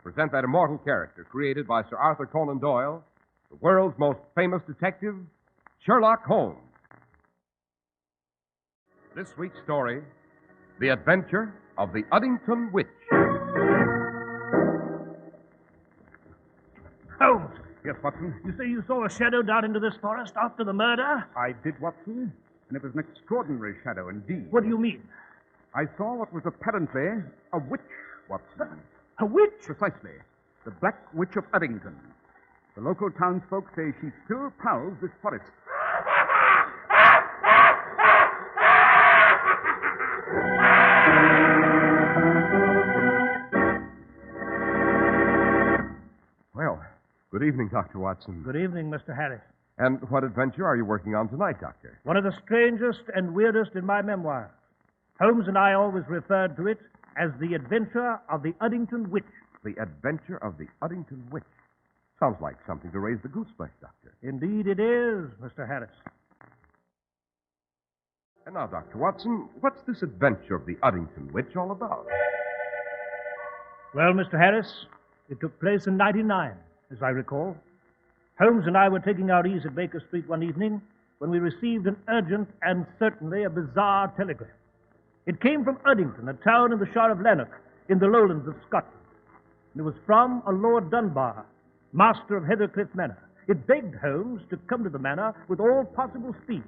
present that immortal character created by Sir Arthur Conan Doyle, the world's most famous detective, Sherlock Holmes. This week's story, The Adventure of the Uddington Witch. Holmes, Yes, Watson? you say you saw a shadow down into this forest after the murder? I did, Watson, and it was an extraordinary shadow indeed. What do you mean? I saw what was apparently a witch, Watson. A witch? Precisely. The Black Witch of Uddington. The local townsfolk say she still prowls this forest. Well, good evening, Dr. Watson. Good evening, Mr. Harris. And what adventure are you working on tonight, Doctor? One of the strangest and weirdest in my memoirs. Holmes and I always referred to it as The Adventure of the Uddington Witch. The Adventure of the Uddington Witch. Sounds like something to raise the goose flesh, Doctor. Indeed it is, Mr. Harris. And now, Dr. Watson, what's this adventure of the Uddington Witch all about? Well, Mr. Harris, it took place in '99, as I recall. Holmes and I were taking our ease at Baker Street one evening when we received an urgent and certainly a bizarre telegram. It came from Uddington, a town in the Shire of Lanark, in the lowlands of Scotland. And it was from a Lord Dunbar, master of Heathercliff Manor. It begged Holmes to come to the manor with all possible speed,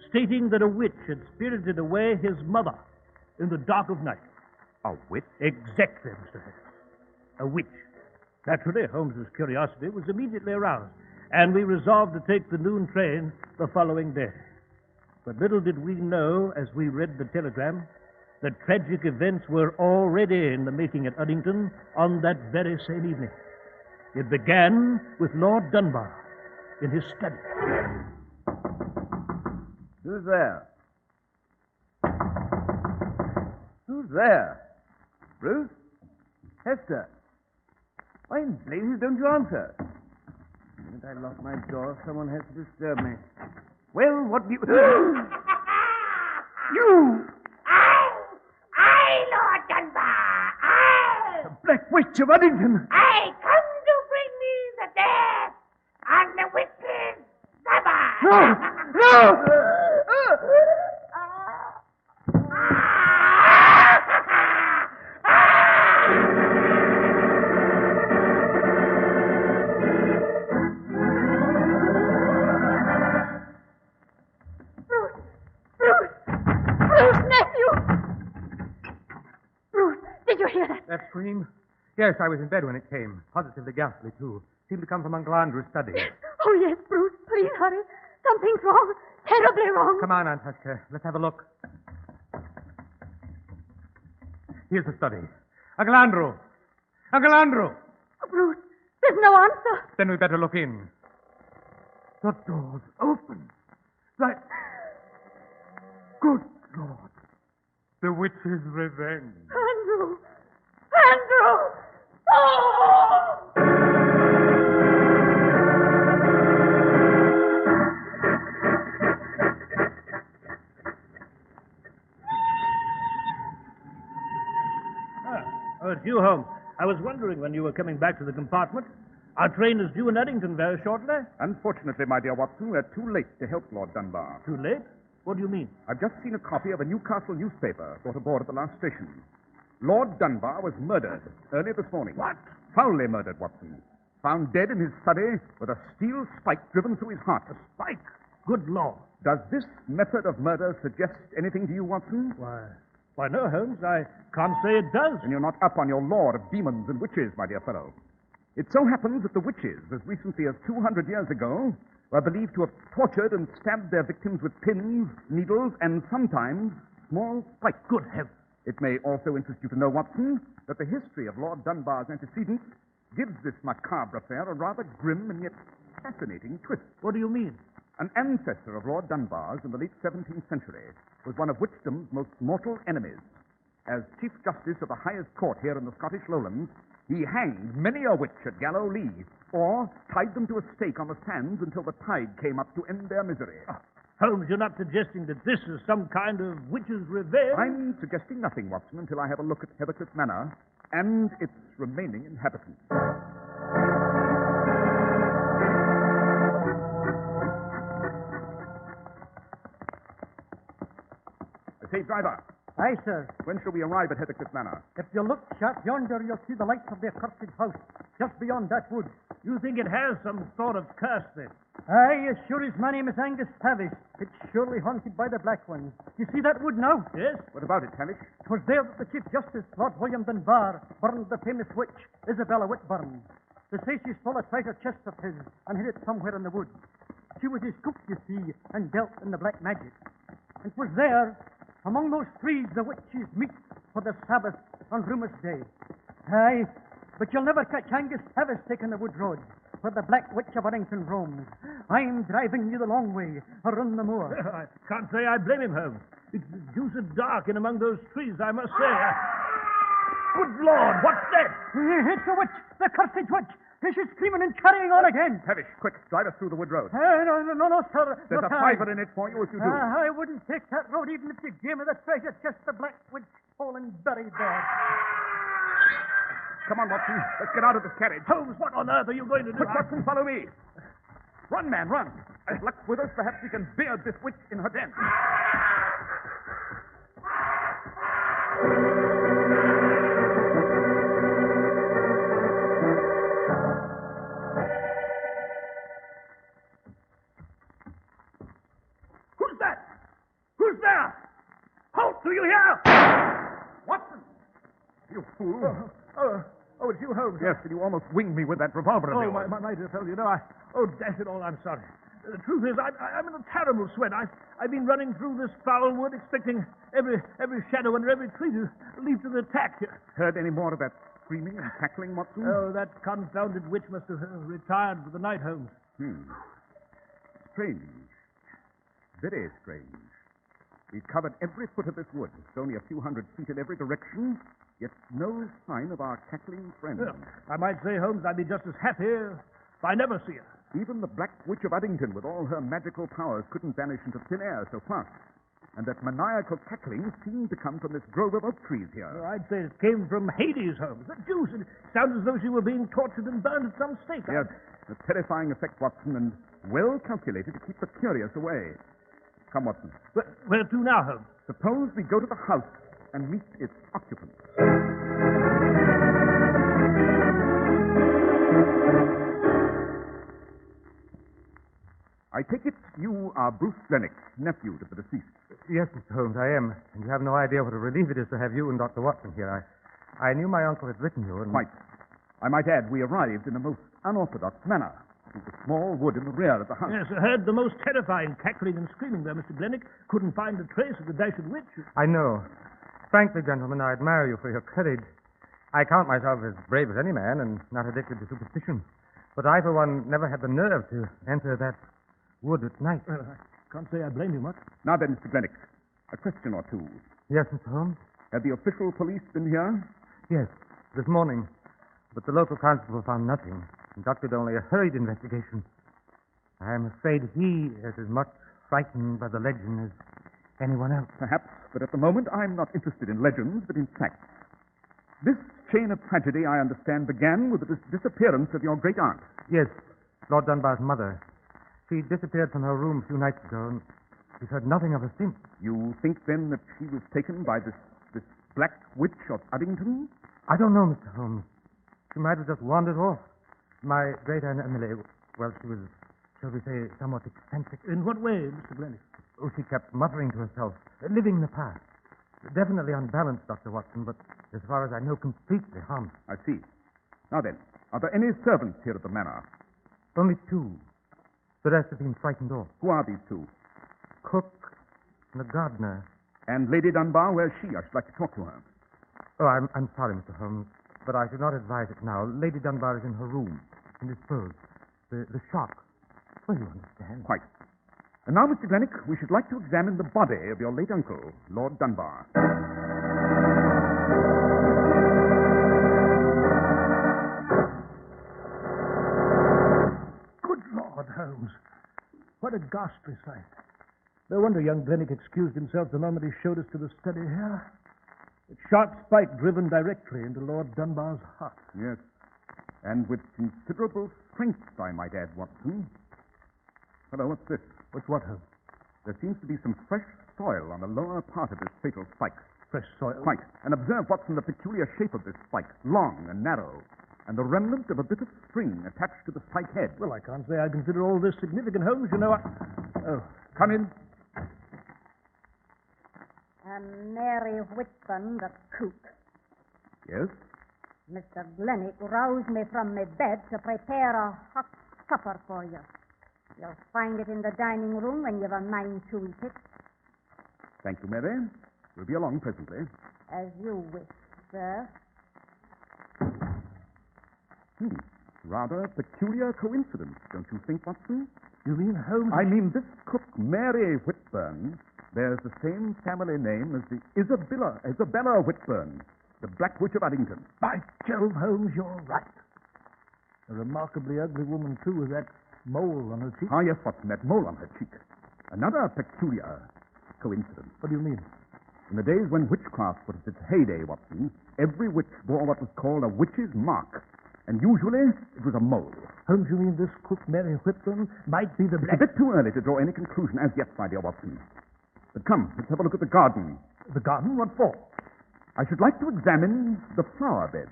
stating that a witch had spirited away his mother in the dark of night. A witch? Exactly, Mr. Harris. A witch. Naturally, Holmes's curiosity was immediately aroused, and we resolved to take the noon train the following day. But little did we know, as we read the telegram, that tragic events were already in the making at Uddington on that very same evening. It began with Lord Dunbar in his study. Who's there? Who's there? Bruce? Hester? Why in blazes don't you answer? The minute I lock my door, someone has to disturb me. Well, what do you... You! I, Lord Dunbar, I! The Black Witch of Uddington! I come to bring me the death on the witch's supper! No! That scream? Yes, I was in bed when it came. Positively ghastly, too. Seemed to come from Uncle Andrew's study. Oh, yes, Bruce. Please hurry. Something's wrong. Terribly wrong. Come on, Aunt Hester. Let's have a look. Here's the study. Uncle Andrew! Uncle Andrew! Oh, Bruce, there's no answer. Then we better look in. The door's open. Right. Good Lord. The witch's revenge. Andrew! Andrew! Oh! Oh, it's you, Holmes. I was wondering when you were coming back to the compartment. Our train is due in Uddington very shortly. Unfortunately, my dear Watson, we're too late to help Lord Dunbar. Too late? What do you mean? I've just seen a copy of a Newcastle newspaper brought aboard at the last station. Lord Dunbar was murdered early this morning. What? Foully murdered, Watson. Found dead in his study with a steel spike driven through his heart. A spike? Good Lord. Does this method of murder suggest anything to you, Watson? Why, no, Holmes. I can't say it does. And you're not up on your lore of demons and witches, my dear fellow. It so happens that the witches, as recently as 200 years ago, were believed to have tortured and stabbed their victims with pins, needles, and sometimes small spikes. Good heavens. It may also interest you to know, Watson, that the history of Lord Dunbar's antecedents gives this macabre affair a rather grim and yet fascinating twist. What do you mean? An ancestor of Lord Dunbar's in the late 17th century was one of witchdom's most mortal enemies. As Chief Justice of the highest court here in the Scottish lowlands, he hanged many a witch at Gallowlee, or tied them to a stake on the sands until the tide came up to end their misery. Holmes, you're not suggesting that this is some kind of witch's revenge? I'm suggesting nothing, Watson, until I have a look at Heathercliff Manor and its remaining inhabitants. Say, driver, Aye, sir. when shall we arrive at Heathercliff Manor? If you look sharp yonder, you'll see the lights of the accursed house, just beyond that wood. You think it has some sort of curse, then? Aye, as sure as my name is Angus Tavish, it's surely haunted by the Black Ones. You see that wood now? Yes? What about it, Tavish? 'Twas there that the Chief Justice, Lord William Dunbar, burned the famous witch, Isabella Whitburn. They say she stole a treasure chest of his and hid it somewhere in the wood. She was his cook, you see, and dealt in the black magic. And 'twas there, among those trees, the witches meet for the Sabbath on Rumor's Day. Aye, but you'll never catch Angus Tavish taking the wood road, where the Black Witch of Uddington roams. I'm driving you the long way, around the moor. I can't say I blame him, Holmes. It's deuced dark in among those trees, I must say. Good Lord, what's that? It's a witch, the cursed witch. She's screaming and carrying on again. Tavish, quick, drive us through the wood road. No, sir. There's Look, a fiver in it for you if you do. I wouldn't take that road even if you gave me the treasure chest the Black Witch stole and buried there. Come on, Watson. Let's get out of this carriage. Holmes, what on earth are you going to do? Quick, Watson, follow me. Run, man, run. As luck's with us, perhaps we can beard this witch in her den. Who's that? Who's there? Halt, do you hear? Watson! You fool. Oh, it's you, Holmes. Yes, and you almost winged me with that revolver of Oh, yours. my dear fellow, you know, dash it all, I'm sorry. The truth is, I'm in a terrible sweat. I've been running through this foul wood, expecting every shadow under every tree to leap to the attack. Heard any more of that screaming and cackling, Watson? Oh, that confounded witch must have retired for the night, Holmes. Strange. Very strange. We've covered every foot of this wood. It's only a few hundred feet in every direction, yet no sign of our cackling friend. Well, I might say, Holmes, I'd be just as happy if I never see her. Even the Black Witch of Uddington, with all her magical powers, couldn't vanish into thin air so fast. And that maniacal cackling seemed to come from this grove of oak trees here. Well, I'd say it came from Hades, Holmes. The deuce. It sounds as though she were being tortured and burned at some stake. Yes, a terrifying effect, Watson, and well calculated to keep the curious away. Come, Watson. Where to now, Holmes? Suppose we go to the house and meet its occupants. I take it you are Bruce Lennox, nephew to the deceased. Yes, Mr. Holmes, I am. And you have no idea what a relief it is to have you and Dr. Watson here. I knew my uncle had written you, and... Quite. I might add, we arrived in a most unorthodox manner. Through the small wood in the rear of the house. Yes, I heard the most terrifying cackling and screaming there, Mr. Glennick. Couldn't find a trace of the dashed witch. I know. Frankly, gentlemen, I admire you for your courage. I count myself as brave as any man and not addicted to superstition. But I, for one, never had the nerve to enter that wood at night. Well, I can't say I blame you much. Now then, Mr. Glennox, a question or two. Yes, Mr. Holmes? Have the official police been here? Yes, this morning. But the local constable found nothing. Conducted only a hurried investigation. I am afraid he is as much frightened by the legend as anyone else. Perhaps, but at the moment I'm not interested in legends, but in facts. This chain of tragedy, I understand, began with the disappearance of your great aunt. Yes, Lord Dunbar's mother. She disappeared from her room a few nights ago, and we've heard nothing of her since. You think, then, that she was taken by this Black Witch of Uddington? I don't know, Mr. Holmes. She might have just wandered off. My great aunt Emily, well, she was, shall we say, somewhat eccentric. In what way, Mr. Glennick? Oh, she kept muttering to herself, living in the past. Definitely unbalanced, Dr. Watson, but as far as I know, completely harmless. I see. Now then, are there any servants here at the manor? Only two. The rest have been frightened off. Who are these two? Cook and a gardener. And Lady Dunbar, where's she? I should like to talk to her. Oh, I'm sorry, Mr. Holmes, but I should not advise it now. Lady Dunbar is in her room, indisposed. The shock. Well, you understand. Quite. And now, Mr. Glennock, we should like to examine the body of your late uncle, Lord Dunbar. Good Lord, Holmes. What a ghastly sight. No wonder young Glennick excused himself the moment he showed us to the study here. A sharp spike driven directly into Lord Dunbar's heart. Yes. And with considerable strength, I might add, Watson. Hello, what's this? What's what, Holmes? There seems to be some fresh soil on the lower part of this fatal spike. Fresh soil? Quite. And observe, Watson, the peculiar shape of this spike. Long and narrow. And the remnant of a bit of string attached to the spike head. Well, I can't say I consider all this significant, Holmes. You know, Oh, come in. Mary Whitburn, the cook. Yes? Mr. Glennick roused me from my bed to prepare a hot supper for you. You'll find it in the dining room when you've a mind to eat it, Thank you, Mary. We'll be along presently. as you wish, sir. Rather peculiar coincidence, don't you think, Watson? you mean Holmes? I mean, this cook, Mary Whitburn, bears the same family name as the Isabella Whitburn, the Black Witch of Uddington. By Jove, Holmes, you're right. A remarkably ugly woman, too, with that mole on her cheek. Ah, yes, Watson, that mole on her cheek. Another peculiar coincidence. What do you mean? In the days when witchcraft was at its heyday, Watson, every witch bore what was called a witch's mark. And usually, it was a mole. Holmes, you mean this cook, Mary Whitburn, might be the It's a black... bit too early to draw any conclusion as yet, my dear Watson. But come, let's have a look at the garden. The garden? What for? I should like to examine the flower bed.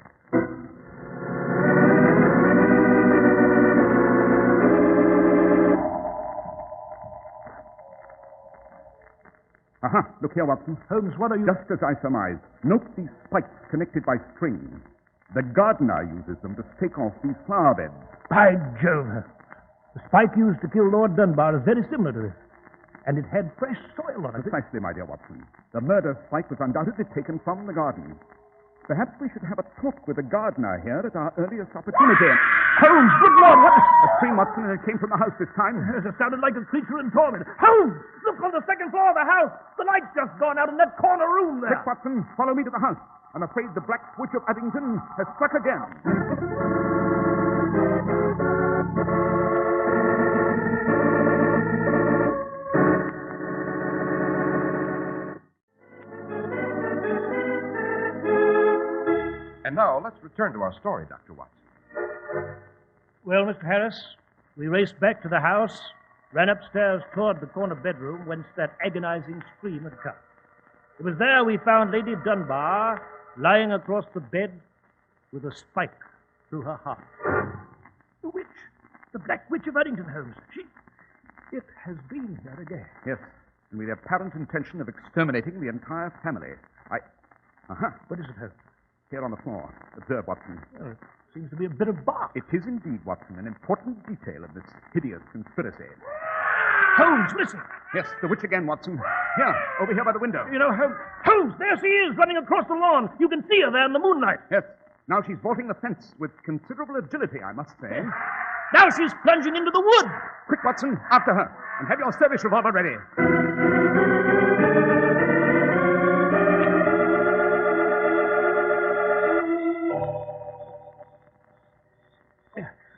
Aha, look here, Watson. Holmes, what are you... Just as I surmised. Note these spikes connected by string. The gardener uses them to stake off these flower beds. By Jove. The spike used to kill Lord Dunbar is very similar to this. And it had fresh soil on it. Precisely, my dear Watson. The murder spike was undoubtedly taken from the garden. Perhaps we should have a talk with the gardener here at our earliest opportunity. Holmes, good Lord, what... A scream, Watson, and it came from the house this time. It sounded like a creature in torment. Holmes, look on the second floor of the house. The light's just gone out in that corner room there. Quick, Watson, follow me to the house. I'm afraid the Black Witch of Uddington has struck again. And now, let's return to our story, Dr. Watson. Well, Mr. Harris, we raced back to the house, ran upstairs toward the corner bedroom whence that agonizing scream had come. It was there we found Lady Dunbar lying across the bed with a spike through her heart. The witch, the Black Witch of Uddington, Holmes. It has been here again. Yes, and with the apparent intention of exterminating the entire family. What is it, Holmes? Here on the floor. Observe, Watson. Oh, it seems to be a bit of bark. It is indeed, Watson, an important detail of this hideous conspiracy. Holmes, listen. Yes, the witch again, Watson. Here, over here by the window. You know, Holmes, there she is, running across the lawn. You can see her there in the moonlight. Yes. Now she's vaulting the fence with considerable agility, I must say. Now she's plunging into the wood. Quick, Watson, after her. And have your service revolver ready.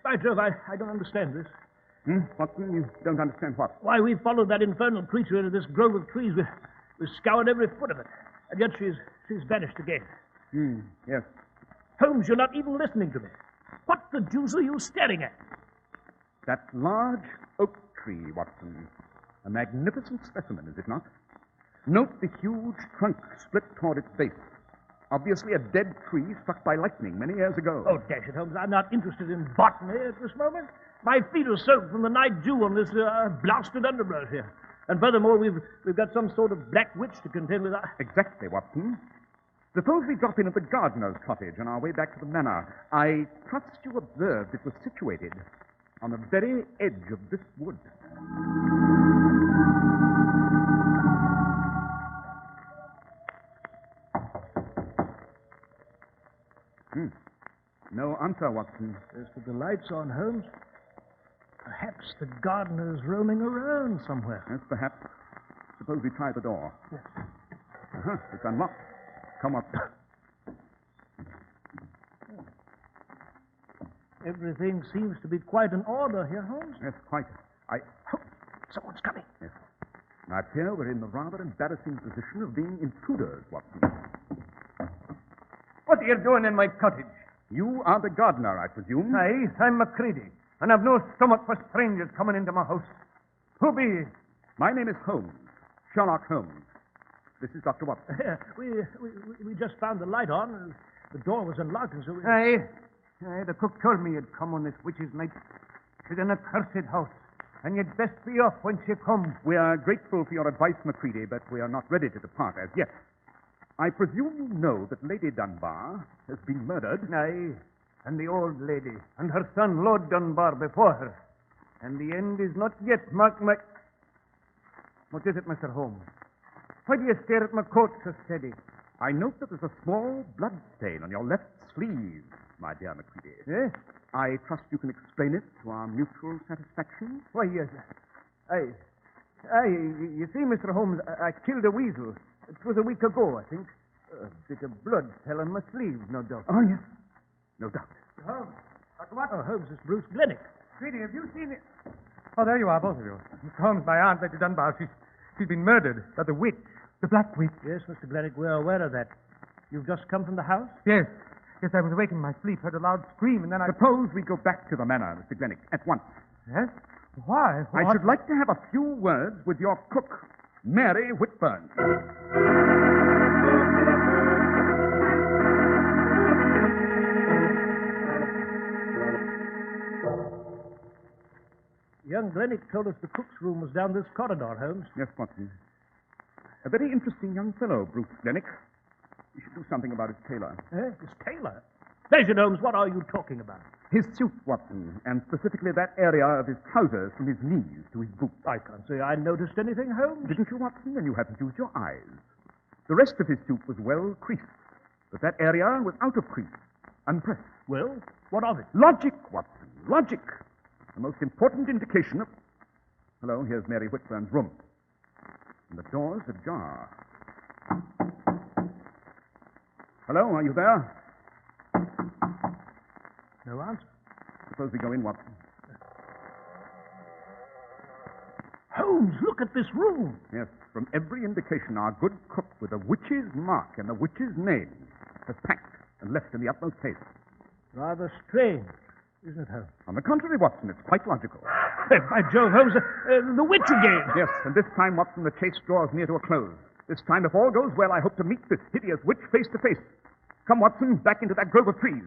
By Jove, I don't understand this. Watson, you don't understand what? Why, we followed that infernal creature into this grove of trees. We scoured every foot of it. And yet she's vanished again. Yes. Holmes, you're not even listening to me. What the deuce are you staring at? That large oak tree, Watson. A magnificent specimen, is it not? Note the huge trunk split toward its base. Obviously a dead tree struck by lightning many years ago. Oh, dash it, Holmes. I'm not interested in botany at this moment. My feet are soaked from the night dew on this blasted underbrush here. And furthermore, we've got some sort of black witch to contend with. Exactly, Watson. Suppose we drop in at the gardener's cottage on our way back to the manor. I trust you observed it was situated on the very edge of this wood. No answer, Watson. As to the lights on, Holmes, perhaps the gardener's roaming around somewhere. Yes, perhaps. Suppose we try the door. Yes. It's unlocked. Come up. Everything seems to be quite in order here, Holmes. Yes, quite. Someone's coming. Yes. I fear we're in the rather embarrassing position of being intruders, Watson. What are you doing in my cottage? You are the gardener, I presume. Aye, I'm Macready, and I've no stomach for strangers coming into my house. Who be ye? My name is Holmes, Sherlock Holmes. This is Dr. Watson. We just found the light on, and the door was unlocked, and so we... Aye, the cook told me you'd come on this witch's night. It's an accursed house, and you'd best be off whence you come. We are grateful for your advice, Macready, but we are not ready to depart as yet. I presume you know that Lady Dunbar has been murdered. Aye, and the old lady, and her son, Lord Dunbar, before her. And the end is not yet, mark my... What is it, Mr. Holmes? Why do you stare at my coat so steady? I note that there's a small blood stain on your left sleeve, my dear Macready. Yes? I trust you can explain it to our mutual satisfaction. Why, yes. You see, Mr. Holmes, I killed a weasel. It was a week ago, I think. A bit of blood fell on my sleeve, no doubt. Oh, yes. No doubt. Holmes. Dr. Watson. Oh, Holmes, it's Bruce Glennick. Macready, have you seen it? Oh, there you are, both of you. Mr. Holmes, my aunt, Lady Dunbar, she's been murdered by the witch, the Black Witch. Yes, Mr. Glennick, we're aware of that. You've just come from the house? Yes, I was awake in my sleep, heard a loud scream, and then I... Suppose we go back to the manor, Mr. Glennick, at once. Yes? Why? I should like to have a few words with your cook, Mary Whitburn. Young Glennick told us the cook's room was down this corridor, Holmes. Yes, Watson. A very interesting young fellow, Bruce Glennick. We should do something about his tailor. His tailor? Sergeant Holmes, what are you talking about? His suit, Watson, and specifically that area of his trousers from his knees to his boots. I can't say I noticed anything, Holmes. Didn't you, Watson? Then you haven't used your eyes. The rest of his suit was well creased, but that area was out of crease, unpressed. Well, what of it? Logic, Watson, logic. The most important indication of... Hello, here's Mary Whitburn's room. And the door's ajar. Hello, are you there? No answer. Suppose we go in, Watson. Holmes, look at this room. Yes, from every indication, our good cook with the witch's mark and the witch's name has packed and left in the utmost haste. Rather strange, isn't it, Holmes? On the contrary, Watson, it's quite logical. By Jove, Holmes, the witch again. Yes, and this time, Watson, the chase draws near to a close. This time, if all goes well, I hope to meet this hideous witch face to face. Come, Watson, back into that grove of trees.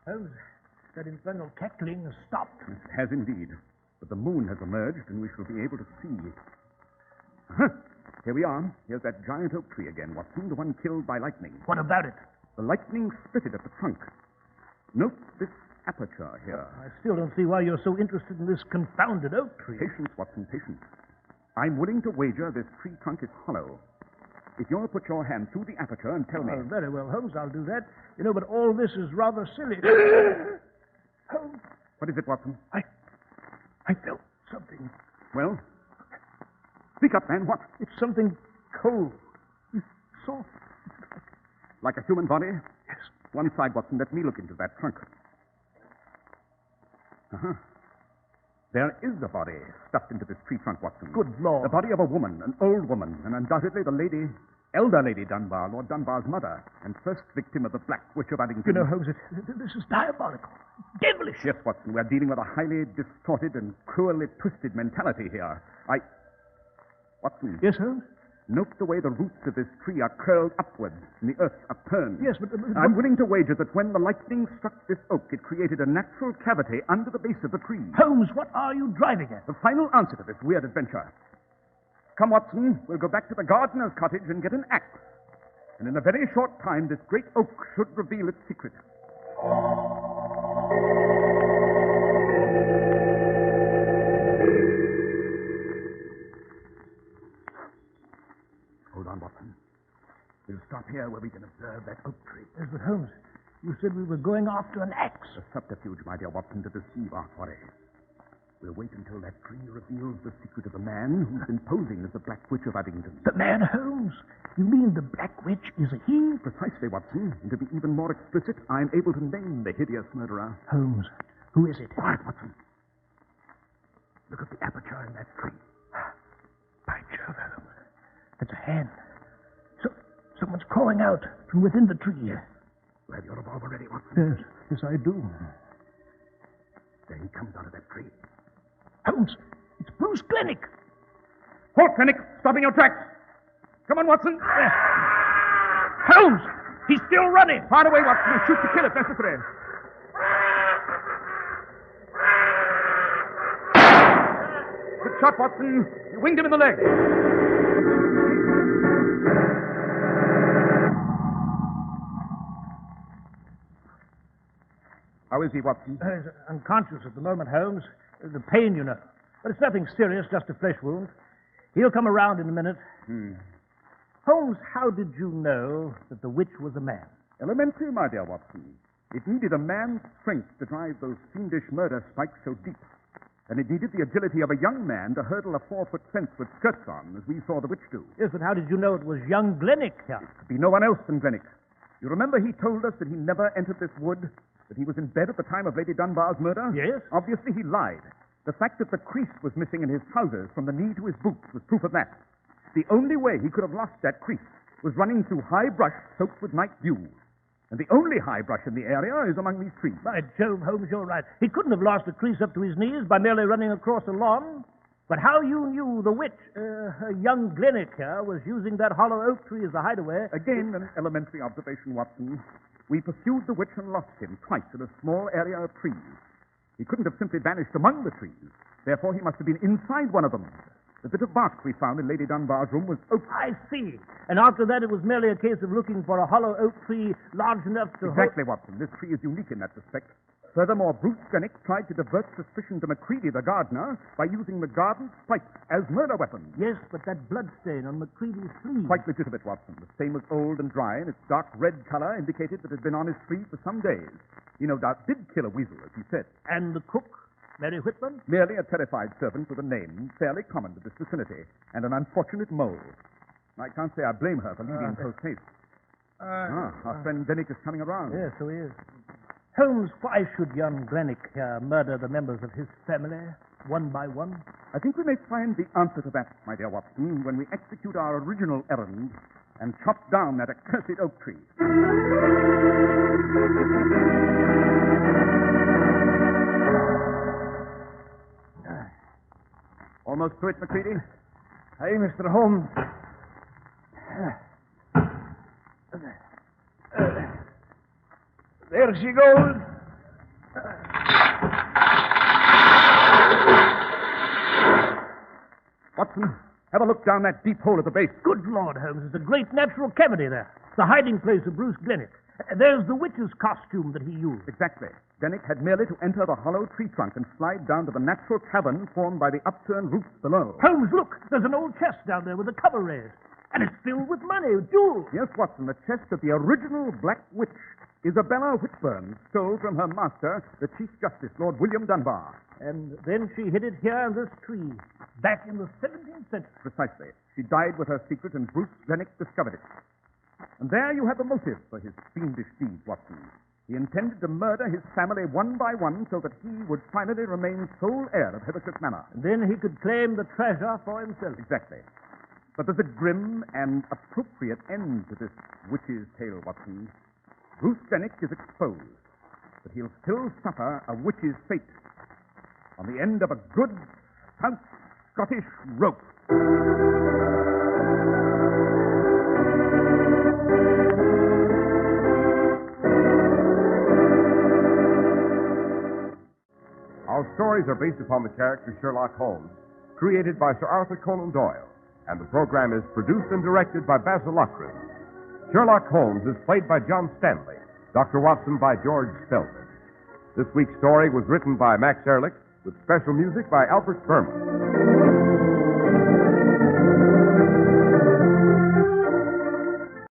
Holmes, that infernal cackling has stopped. It has indeed. But the moon has emerged, and we shall be able to see. Uh-huh. Here we are. Here's that giant oak tree again, Watson, the one killed by lightning. What about it? The lightning split it at the trunk. Note this aperture here. I still don't see why you're so interested in this confounded oak tree. Patience, Watson, patience. I'm willing to wager this tree trunk is hollow. If you'll put your hand through the aperture and tell me... Oh, very well, Holmes, I'll do that. You know, but all this is rather silly. Holmes, What is it, Watson? I felt something. Well? Speak up, man. What? It's something cold. It's soft. Like a human body? Yes. One side, Watson. Let me look into that trunk. Uh-huh. There is a body stuffed into this tree trunk, Watson. Good Lord. The body of a woman, an old woman, and undoubtedly the lady, elder Lady Dunbar, Lord Dunbar's mother, and first victim of the Black Witch of Uddington. You know, Holmes, this is diabolical. Devilish. Yes, Watson, we're dealing with a highly distorted and cruelly twisted mentality here. Watson. Yes, Holmes? Note the way the roots of this tree are curled upwards and the earth's upturned. Yes, but... I'm willing to wager that when the lightning struck this oak, it created a natural cavity under the base of the tree. Holmes, what are you driving at? The final answer to this weird adventure. Come, Watson, we'll go back to the gardener's cottage and get an axe. And in a very short time, this great oak should reveal its secret. Hold on, Watson. We'll stop here where we can observe that oak tree. Yes, but Holmes, you said we were going after an axe. A subterfuge, my dear Watson, to deceive our quarry. We'll wait until that tree reveals the secret of the man who's been posing as the Black Witch of Uddington. The man, Holmes? You mean the Black Witch is a he? Precisely, Watson. And to be even more explicit, I'm able to name the hideous murderer. Holmes, who is it? Quiet, Watson. Look at the aperture in that tree. By Jove, Holmes. It's a hand. Someone's crawling out from within the tree. You have your revolver ready, Watson? Yes, I do. There he comes out of that tree. Holmes, it's Bruce Glennick. Halt, Glennick! Stop in your tracks! Come on, Watson! Holmes! He's still running! Far away, Watson, and shoot to kill if necessary. Good shot, Watson. You winged him in the leg. How is he, Watson? He's unconscious at the moment, Holmes. The pain, you know. But it's nothing serious, just a flesh wound. He'll come around in a minute. Holmes, how did you know that the witch was a man? Elementary, my dear Watson. It needed a man's strength to drive those fiendish murder spikes so deep. And it needed the agility of a young man to hurdle a 4-foot fence with skirts on, as we saw the witch do. Yes, but how did you know it was young Glennick here? It could be no one else than Glennick. You remember he told us that he never entered this wood? That he was in bed at the time of Lady Dunbar's murder? Yes. Obviously, he lied. The fact that the crease was missing in his trousers from the knee to his boots was proof of that. The only way he could have lost that crease was running through high brush soaked with night dew. And the only high brush in the area is among these trees. By Jove, Holmes, you're right. He couldn't have lost a crease up to his knees by merely running across a lawn. But how you knew the witch, young Glennick here, was using that hollow oak tree as a hideaway... Again, an elementary observation, Watson. We pursued the witch and lost him twice in a small area of trees. He couldn't have simply vanished among the trees. Therefore, he must have been inside one of them. The bit of bark we found in Lady Dunbar's room was oak. I see. And after that, it was merely a case of looking for a hollow oak tree large enough to... Exactly, Watson. This tree is unique in that respect. Furthermore, Bruce Glennick tried to divert suspicion to Macready, the gardener, by using the garden spikes as murder weapons. Yes, but that blood stain on Macready's sleeve... Quite legitimate, Watson. The stain was old and dry, and its dark red color indicated that it had been on his sleeve for some days. He no doubt did kill a weasel, as he said. And the cook, Mary Whitman? Merely a terrified servant with a name fairly common to this vicinity, and an unfortunate mole. I can't say I blame her for leaving post haste. Our friend Glennick is coming around. Yes, so he is. Holmes, why should young Glennick murder the members of his family, one by one? I think we may find the answer to that, my dear Watson, when we execute our original errand and chop down that accursed oak tree. Almost to it, Macready. Hey, Mr. Holmes. There she goes. Watson, have a look down that deep hole at the base. Good Lord, Holmes, there's a great natural cavity there. The hiding place of Bruce Glennick. There's the witch's costume that he used. Exactly. Glennick had merely to enter the hollow tree trunk and slide down to the natural cavern formed by the upturned roots below. Holmes, look, there's an old chest down there with a cover raised. And it's filled with money, jewels. Yes, Watson, the chest of the original Black Witch, Isabella Whitburn, stole from her master, the Chief Justice, Lord William Dunbar. And then she hid it here in this tree, back in the 17th century. Precisely. She died with her secret, and Bruce Glennick discovered it. And there you have the motive for his fiendish deed, Watson. He intended to murder his family one by one so that he would finally remain sole heir of Heathercliff Manor. And then he could claim the treasure for himself. Exactly. But there's a grim and appropriate end to this witch's tale, Watson. Bruce Glennick is exposed, but he'll still suffer a witch's fate on the end of a good, stout Scottish rope. Our stories are based upon the character Sherlock Holmes, created by Sir Arthur Conan Doyle, and the program is produced and directed by Basil Lockridge. Sherlock Holmes is played by John Stanley, Dr. Watson by George Spelman. This week's story was written by Max Ehrlich, with special music by Albert Berman.